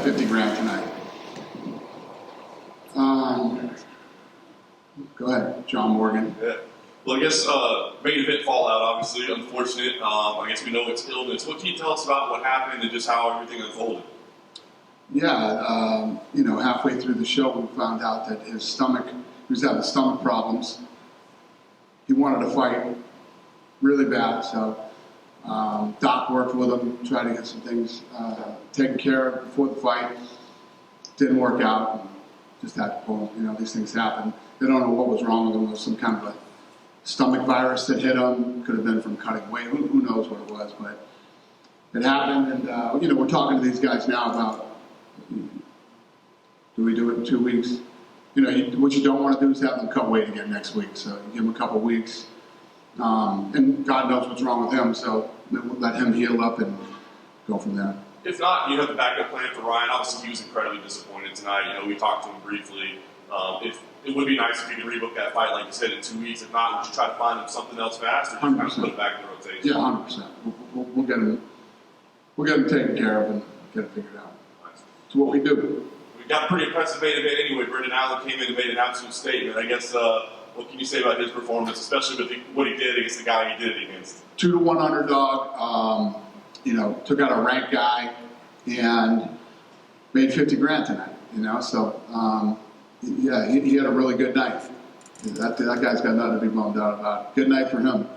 50 grand tonight. Go ahead, John Morgan. Yeah. Well, I guess main event fallout, obviously, unfortunate. I guess we know it's illness. What can you tell us about what happened and just how everything unfolded? Yeah, halfway through the show, we found out that he was having stomach problems. He wanted to fight really bad, so Doc worked with him, tried to get some things taken care of before the fight. Didn't work out, and just had to pull him. These things happen. They don't know what was wrong with him. It was some kind of a stomach virus that hit him. Could have been from cutting weight. Who knows what it was, but it happened, and we're talking to these guys now about, do we do it in 2 weeks? What you don't want to do is have them cut weight again next week. So you give him a couple weeks, and God knows what's wrong with him. So we'll let him heal up and go from there. If not, you have the backup plan for Ryan. Obviously, he was incredibly disappointed tonight. We talked to him briefly. If it would be nice if you could rebook that fight, like you said, in 2 weeks. If not, would you try to find him something else fast, or just kind of put it back in the rotation? Yeah, 100%. We'll get him. We'll get him taken care of and get it figured out. Nice. It's what we do. We got a pretty impressive main event anyway. Brendan Allen came in and made an absolute statement. I guess, what can you say about his performance, especially with what he did against the guy he did it against? 2-1 underdog. Took out a ranked guy and made 50 grand tonight. So yeah, he had a really good night. That guy's got nothing to be bummed out about. Good night for him. No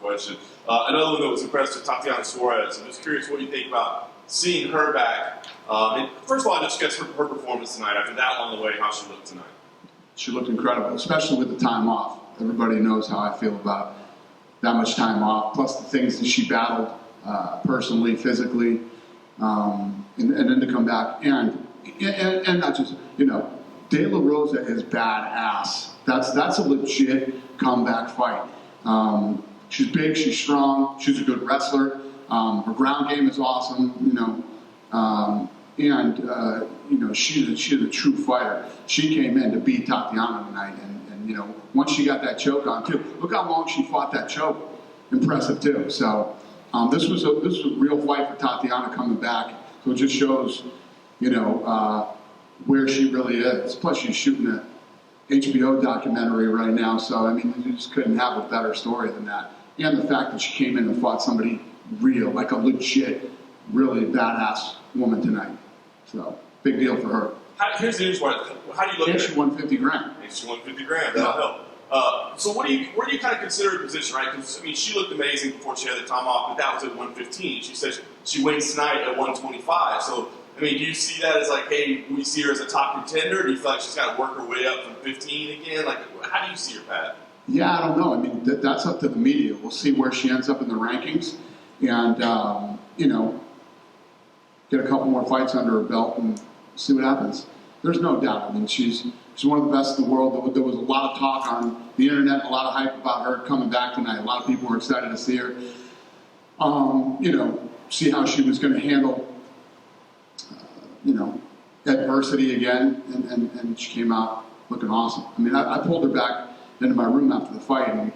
question. Another one that was impressive, Tatiana Suarez. I'm just curious what you think about seeing her back. And first of all, just guess her performance tonight. After that long away, how she looked tonight. She looked incredible, especially with the time off. Everybody knows how I feel about that much time off, plus the things that she battled personally, physically, and then to come back and not just De La Rosa is badass. That's a legit comeback fight. She's big, she's strong, she's a good wrestler. Her ground game is awesome, she's a true fighter. She came in to beat Tatiana tonight, and once she got that choke on too, look how long she fought that choke. Impressive too. So this was a real fight for Tatiana coming back. So it just shows, where she really is. Plus, she's shooting a HBO documentary right now. So you just couldn't have a better story than that. And the fact that she came in and fought somebody real, like a legit, really badass woman tonight. So big deal for her. Here's the interesting part. How do you look at it? She won 50 grand. And she won 50 grand. That'll help. So where do you kind of consider her position, right? Because she looked amazing before she had the time off, but that was at 115. She says she wins tonight at 125. So do you see that as like, hey, we see her as a top contender? Or do you feel like she's got to work her way up from 15 again? Like, how do you see her path? Yeah, I don't know. That's up to the media. We'll see where she ends up in the rankings, and get a couple more fights under her belt and see what happens. There's no doubt. She's one of the best in the world. There was a lot of talk on the internet, a lot of hype about her coming back tonight. A lot of people were excited to see her. See how she was going to handle, adversity again, and she came out looking awesome. I pulled her back into my room after the fight, and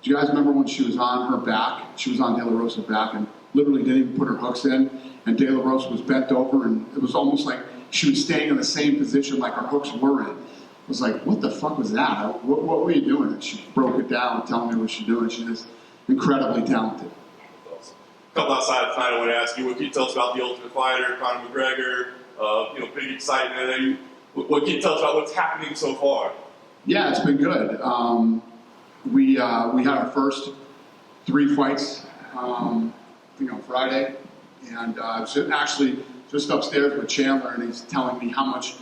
do you guys remember when she was on her back? She was on De La Rosa's back and literally didn't even put her hooks in, and De La Rosa was bent over, and it was almost like she was staying in the same position like her hooks were in. I was like, what the fuck was that? What were you doing? And she broke it down, telling me what she's doing. She's just incredibly talented. A couple outside of tonight, I want to ask you, what can you tell us about the Ultimate Fighter, Conor McGregor? Big excitement. What can you tell us about what's happening so far? Yeah, it's been good. We had our first 3 fights, Friday, and I was actually just upstairs with Chandler, and he's telling me how much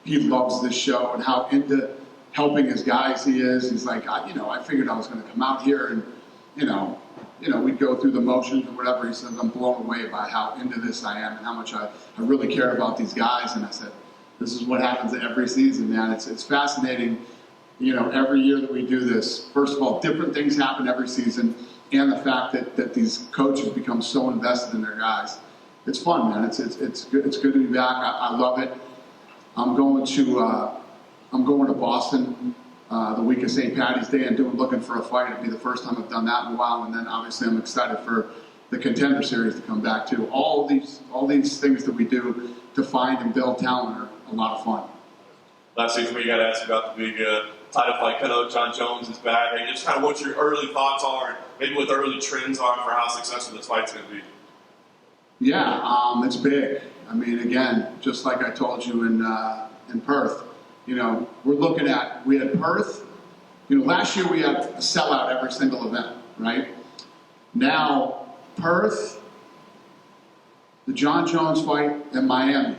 he loves this show and how into helping his guys he is. He's like, I figured I was going to come out here and, we'd go through the motions or whatever. He says, I'm blown away by how into this I am and how much I really care about these guys. And I said, this is what happens every season, man. It's fascinating, every year that we do this. First of all, different things happen every season, and the fact that these coaches become so invested in their guys. It's fun, man. It's good. It's good to be back. I love it. I'm going to Boston the week of St. Patty's Day and looking for a fight. It'll be the first time I've done that in a while, and then obviously I'm excited for the Contender Series to come back to. All these things that we do to find and build talent are a lot of fun. Last thing for me, you got to ask about the big title fight. Kind of Jon Jones is back. And just kind of what your early thoughts are, and maybe what the early trends are for how successful this fight's going to be. Yeah, it's big. I mean, again, just like I told you in Perth, you know, we had Perth. You know, last year we had a sellout every single event, right? Now, Perth, the Jon Jones fight, and Miami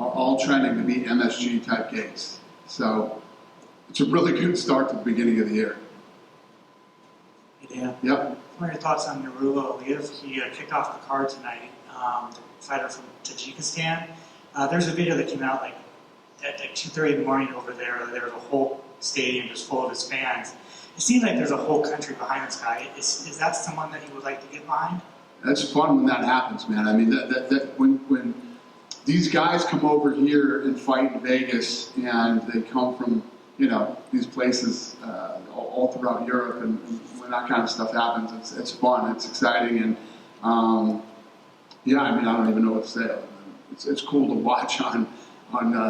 are all trending to be MSG type gates. So it's a really good start to the beginning of the year. Yeah. Yep. What are your thoughts on Nurullo Aliyev? He kicked off the card tonight, the fighter from Tajikistan. There's a video that came out like at 2:30 in the morning over there. There was a whole stadium just full of his fans. It seems like there's a whole country behind this guy. Is that someone that you would like to get behind? That's fun when that happens, man. I mean, when these guys come over here and fight in Vegas, and they come from, you know, these places all throughout Europe, and when that kind of stuff happens, it's fun, it's exciting, and yeah, I mean, I don't even know what to say. It's cool to watch on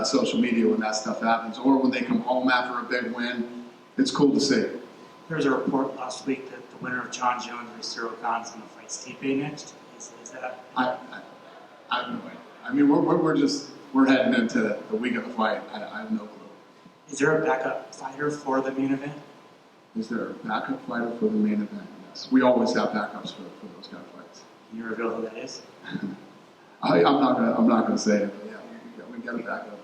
social media when that stuff happens, or when they come home after a big win. It's cool to see. There was a report last week that the winner of Jon Jones versus Cyril Gane is going to fight Stipe next. Is that? I have no idea. I mean, we're heading into the week of the fight. I have no clue. Is there a backup fighter for the main event? Is there a backup fighter for the main event? Yes. We always have backups for those kind of fights. Can you reveal who that is? I'm not gonna say it, but yeah, we got a backup.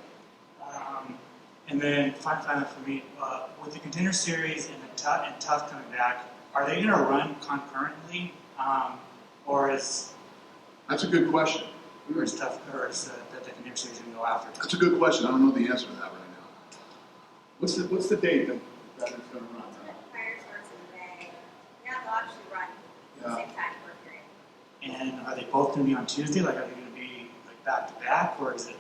And then finally for me, with the Contender Series and Tough coming back, are they going to run concurrently, or is That's a good question. Tough, or is the Contender Series going to go after? That's a good question. I don't know the answer to that right now. What's the date that it's going to run? Fire starts in May. Now they'll actually run at the same time for a period. And are they both going to be on Tuesday? Like, are they going to be like back to back, or is it?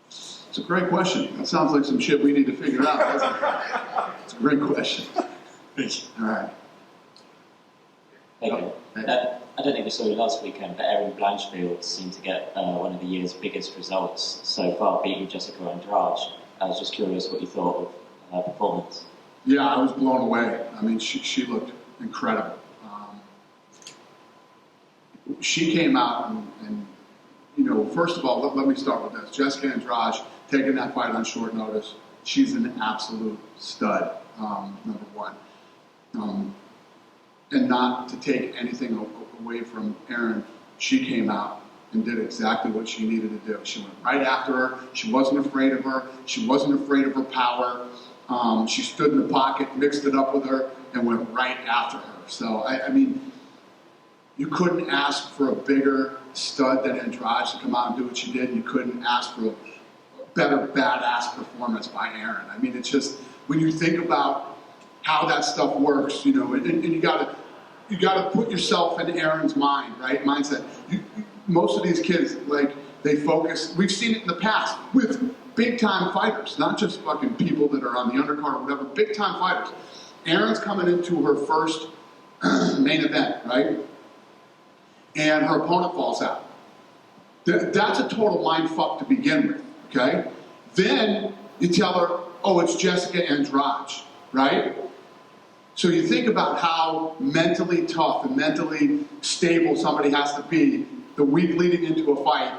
It's a great question. That sounds like some shit we need to figure out, doesn't it? It's a great question. All right. Thank you. I don't think we saw you last weekend, but Erin Blanchfield seemed to get one of the year's biggest results so far, beating Jessica Andrade. I was just curious what you thought of her performance. Yeah, I was blown away. I mean, she looked incredible. She came out and you know, first of all, let me start with this. Jessica Andrade, taking that fight on short notice, she's an absolute stud, number one. And not to take anything away from Erin, she came out and did exactly what she needed to do. She went right after her. She wasn't afraid of her. She wasn't afraid of her power. She stood in the pocket, mixed it up with her, and went right after her. So, I mean, you couldn't ask for a bigger stud than Andrade to come out and do what she did, and you couldn't ask for a better badass performance by Erin. I mean, it's just, when you think about how that stuff works, you know, and you gotta put yourself in Erin's mind, right? Mindset. Most of these kids, like, they focus, we've seen it in the past with big time fighters, not just fucking people that are on the undercard or whatever, big time fighters. Erin's coming into her first main event, right? And her opponent falls out. That's a total mind fuck to begin with, okay? Then you tell her, oh, it's Jessica Andrade, right? So you think about how mentally tough and mentally stable somebody has to be the week leading into a fight,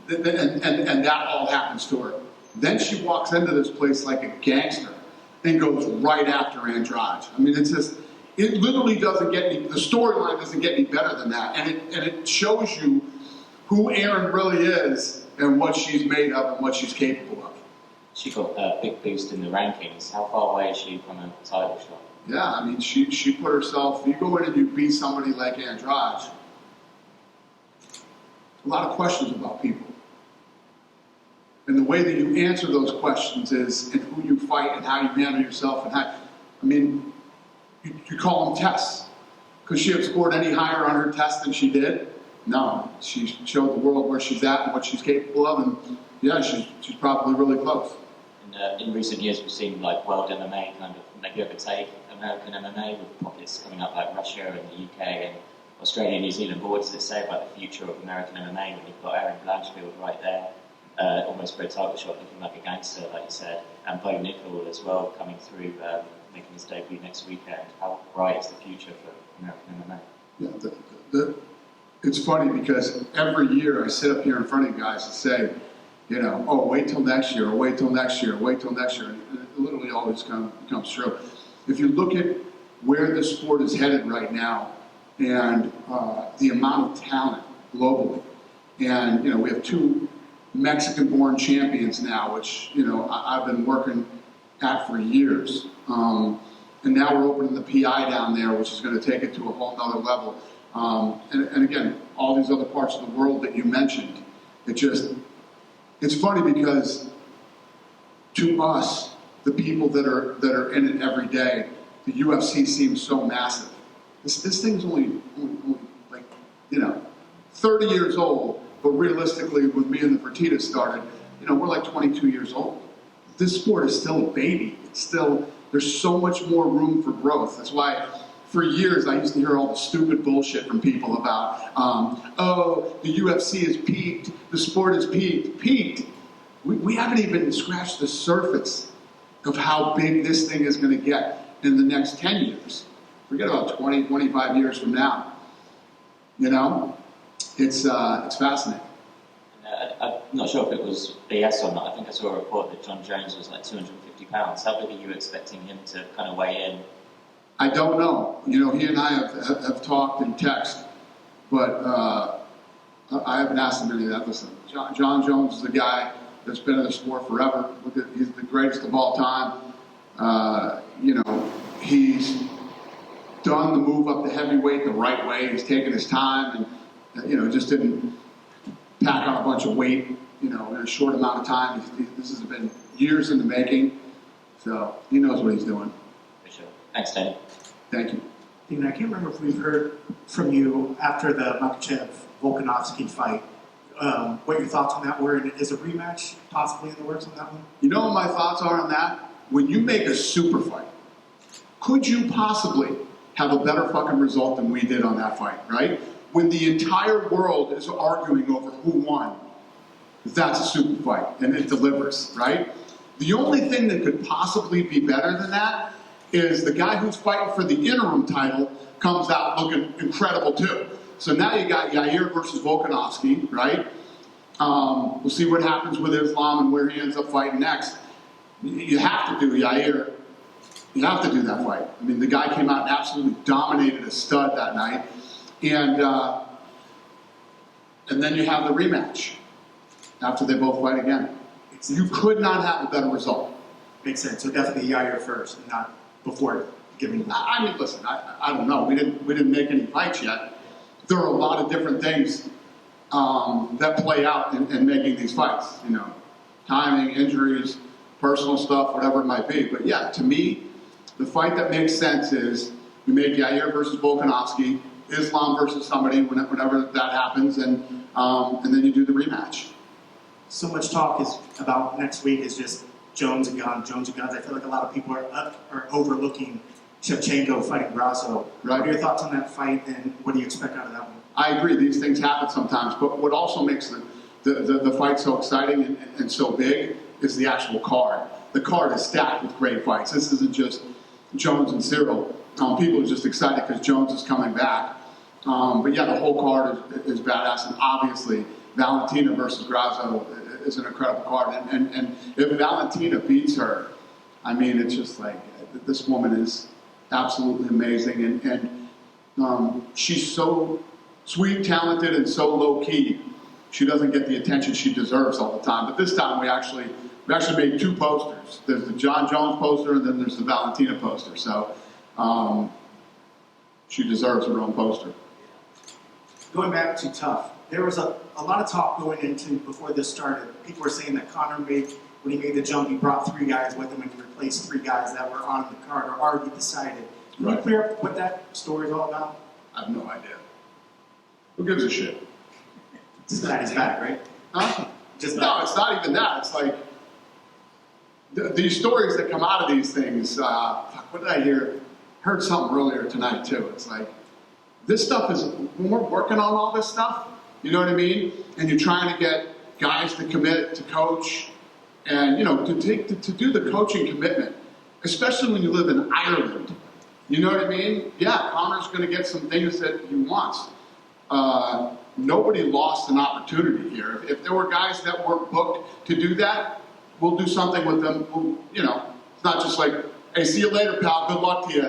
and that all happens to her. Then she walks into this place like a gangster and goes right after Andrade. I mean, it's just, it literally doesn't get any, the storyline doesn't get any better than that. And it shows you who Erin really is and what she's made of and what she's capable of. She got a big boost in the rankings. How far away is she from a title shot? Yeah, I mean, she put herself, you go in and you beat somebody like Andrade, a lot of questions about people. And the way that you answer those questions is in who you fight and how you handle yourself and how, I mean, you call them tests. Could she have scored any higher on her test than she did? No. She showed the world where she's at and what she's capable of, and yeah, she's probably really close. And in recent years, we've seen like world MMA kind of maybe overtake American MMA with pockets coming up like Russia and the UK and Australia and New Zealand. But what does it say about the future of American MMA when you've got Aaron Blanchfield right there, almost for a title shot, looking like a gangster, like you said, and Bo Nickel as well coming through, making his debut next weekend? How bright is the future for American MMA? Yeah, it's funny because every year I sit up here in front of you guys and say, you know, oh, wait till next year, or wait till next year, wait till next year. And it literally always comes true. If you look at where the sport is headed right now and the amount of talent globally, and, you know, we have 2 Mexican-born champions now, which, you know, I've been working at for years. And now we're opening the PI down there, which is going to take it to a whole nother level. And again, all these other parts of the world that you mentioned, it's funny because to us, the people that are in it every day, the UFC seems so massive. This thing's only like, you know, 30 years old, but realistically, when me and the Fertitas started, you know, we're like 22 years old. This sport is still a baby. There's so much more room for growth. That's why for years I used to hear all the stupid bullshit from people about, oh, the UFC has peaked, the sport has peaked. We haven't even scratched the surface of how big this thing is going to get in the next 10 years. Forget about 20, 25 years from now. You know, it's fascinating. I'm not sure if it was BS or not. I think I saw a report that Jon Jones was like 250 pounds. How big are you expecting him to kind of weigh in? I don't know. You know, he and I have talked in text, but I haven't asked him any of that. Listen, Jon Jones is a guy that's been in the sport forever. He's the greatest of all time. You know, he's done the move up to heavyweight the right way. He's taken his time and, you know, just didn't pack on a bunch of weight, you know, in a short amount of time. This has been years in the making, so he knows what he's doing. For sure. Thanks, Danny. Thank you. Dean, I can't remember if we've heard from you after the Makachev-Volkanovski fight, what your thoughts on that were, and is a rematch possibly in the works on that one? You know what my thoughts are on that? When you make a super fight, could you possibly have a better fucking result than we did on that fight, right? When the entire world is arguing over who won, that's a super fight, and it delivers, right? The only thing that could possibly be better than that is the guy who's fighting for the interim title comes out looking incredible too. So now you got Yair versus Volkanovski, right? We'll see what happens with Islam and where he ends up fighting next. You have to do Yair. You have to do that fight. I mean, the guy came out and absolutely dominated a stud that night. And then you have the rematch after they both fight again. You could not have a better result. Makes sense. So definitely Yair first, and not before giving. I mean, listen, I don't know. We didn't make any fights yet. There are a lot of different things that play out in making these fights. You know, timing, injuries, personal stuff, whatever it might be. But yeah, to me, the fight that makes sense is you make Yair versus Volkanovski, Islam versus somebody whenever that happens, and then you do the rematch. So much talk is about next week is just Jones and guns. I feel like a lot of people are overlooking Shevchenko fighting Grasso. Right. What are your thoughts on that fight, and what do you expect out of that one? I agree. These things happen sometimes, but what also makes the fight so exciting and so big is the actual card. The card is stacked with great fights. This isn't just Jones and Cyril. People are just excited because Jones is coming back. But yeah, the whole card is badass, and obviously Valentina versus Grasso is an incredible card. And if Valentina beats her, I mean, it's just like, this woman is absolutely amazing, and she's so sweet, talented, and so low-key. She doesn't get the attention she deserves all the time. But this time we actually made 2 posters. There's the Jon Jones poster, and then there's the Valentina poster. So she deserves her own poster. Going back to Tough, there was a lot of talk going into before this started. People were saying that Conor when he made the jump, he brought 3 guys with him and he replaced 3 guys that were on the card or already decided. Can you clear up what that story is all about? I have no idea. Who gives a shit? Just that he's back, right? Huh? No, it's not even that. It's like these stories that come out of these things. What did I hear? Heard something earlier tonight too. It's like This stuff is, when we're working on all this stuff, you know what I mean? And you're trying to get guys to commit to coach and, you know, to do the coaching commitment, especially when you live in Ireland. You know what I mean? Yeah, Connor's going to get some things that he wants. Nobody lost an opportunity here. If there were guys that were booked to do that, we'll do something with them. We'll, you know, it's not just like, hey, see you later, pal. Good luck to you.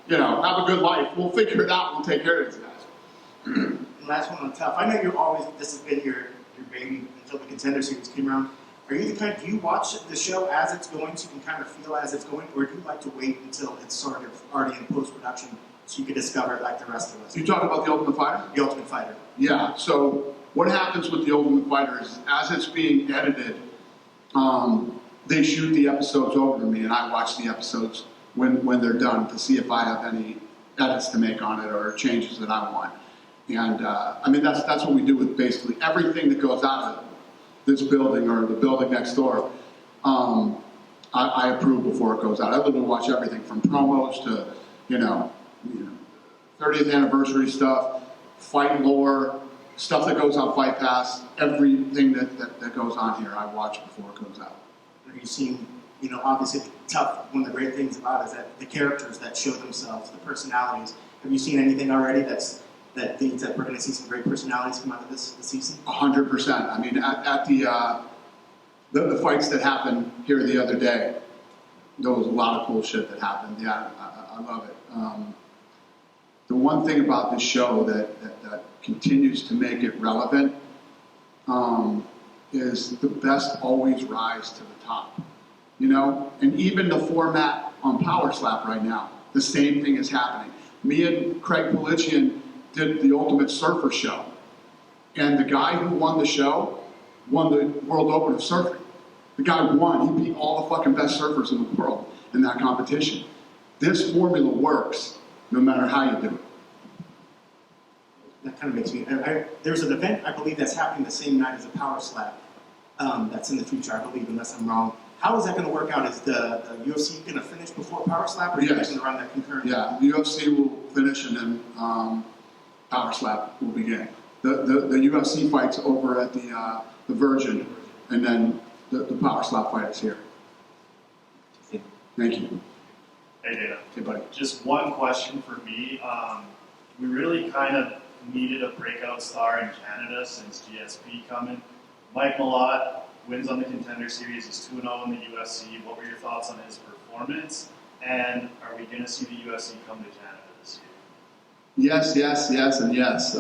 You know, have a good life. We'll figure it out. We'll take care of these guys. Last one on Tough. I know you're always, this has been your baby until the Contender Series came around. Are you the kind, do you watch the show as it's going so you can kind of feel as it's going, or do you like to wait until it's sort of already in post-production so you can discover it like the rest of us? You talk about The Ultimate Fighter? The Ultimate Fighter. Yeah, so what happens with The Ultimate Fighter is as it's being edited, they shoot the episodes over to me and I watch the episodes when they're done to see if I have any edits to make on it or changes that I want. And I mean, that's what we do with basically everything that goes out of this building or the building next door. I approve before it goes out. I literally watch everything from promos to, you know 30th anniversary stuff, fight lore, stuff that goes on Fight Pass, everything that goes on here I watch before it goes out. Have you seen, you know, obviously Tough, one of the great things about it is that the characters that show themselves, the personalities. Have you seen anything already that thinks that we're going to see some great personalities come out of this season? 100%. I mean, at the fights that happened here the other day, there was a lot of cool shit that happened. Yeah, I love it. The one thing about this show that continues to make it relevant is the best always rise to the top. You know, and even the format on Power Slap right now, the same thing is happening. Me and Craig Polichian did the Ultimate Surfer show, and the guy who won the show won the World Open of Surfing. The guy won. He beat all the fucking best surfers in the world in that competition. This formula works no matter how you do it. That kind of makes me. There's an event I believe that's happening the same night as a Power Slap. That's in the future, I believe, unless I'm wrong. How is that going to work out? Is the UFC going to finish before Power Slap, or are you guys going to run that concurrently? Yeah, the UFC will finish, and then Power Slap will begin. The UFC fights over at the Virgin, and then the Power Slap fight is here. Thank you. Hey, Dana. Hey, buddy. Just one question for me. We really kind of needed a breakout star in Canada since GSP coming. Mike Malott wins on the Contender Series. He's 2-0 in the UFC. What were your thoughts on his performance? And are we going to see the UFC come to Canada this year? Yes, and yes.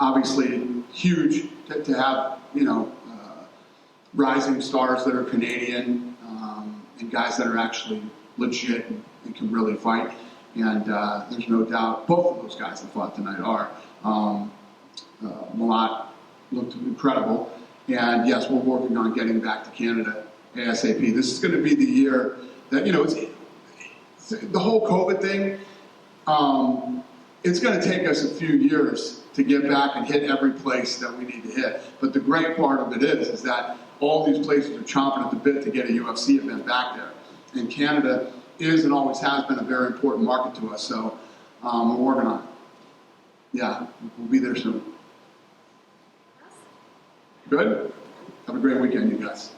Obviously huge to have, you know, rising stars that are Canadian and guys that are actually legit and can really fight. And there's no doubt both of those guys that fought tonight are. Malott looked incredible. And yes, we're working on getting back to Canada ASAP. This is going to be the year that, you know, it's the whole COVID thing. It's going to take us a few years to get back and hit every place that we need to hit. But the great part of it is that all these places are chomping at the bit to get a UFC event back there. And Canada is and always has been a very important market to us. So we're working on it. Yeah, we'll be there soon. Good? Have a great weekend, you guys.